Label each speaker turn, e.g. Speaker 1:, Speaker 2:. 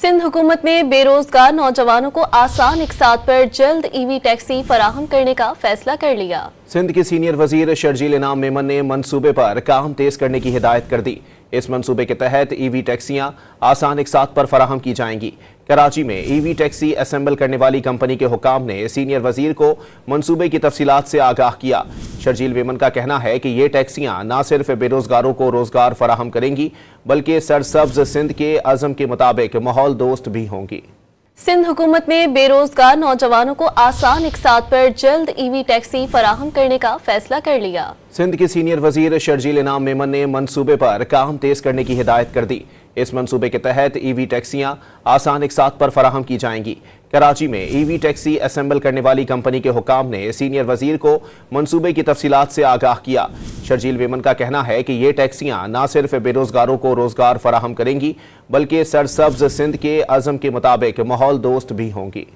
Speaker 1: सिंध हुकूमत ने बेरोजगार नौजवानों को आसान इकसात पर जल्द ईवी टैक्सी फराहम करने का फैसला कर लिया।
Speaker 2: सिंध के सीनियर वजीर शर्जील इनाम मेमन ने मंसूबे पर काम तेज करने की हिदायत कर दी। इस मंसूबे के तहत ईवी टैक्सियां आसान इकसात पर फराहम की जाएंगी। कराची में ईवी टैक्सी असेंबल करने वाली कंपनी के हुकाम ने सीनियर वजीर को मंसूबे की तफसीलात से आगाह किया। शर्जील मेमन का कहना है कि ये टैक्सियां न सिर्फ बेरोजगारों को रोजगार फराहम करेंगी बल्कि सरसब्ज सिंध के अज़म के मुताबिक माहौल दोस्त भी होंगी।
Speaker 1: सिंध हुकूमत ने बेरोजगार नौजवानों को आसान इकसात पर जल्द ईवी टैक्सी फराहम करने का फैसला कर लिया।
Speaker 2: सिंध के सीनियर वजीर शर्जील इनाम मेमन ने मंसूबे पर काम तेज करने की हिदायत कर दी। इस मंसूबे के तहत ईवी टैक्सियां आसान इकसात पर फराहम की जाएंगी। कराची में ईवी टैक्सी असेंबल करने वाली कंपनी के हुकाम ने सीनियर वजीर को मंसूबे की तफसीलात से आगाह किया। शर्जील मेमन का कहना है कि ये टैक्सियां न सिर्फ बेरोजगारों को रोजगार फराहम करेंगी बल्कि सरसब्ज सिंध के अज़म के मुताबिक माहौल दोस्त भी होंगी।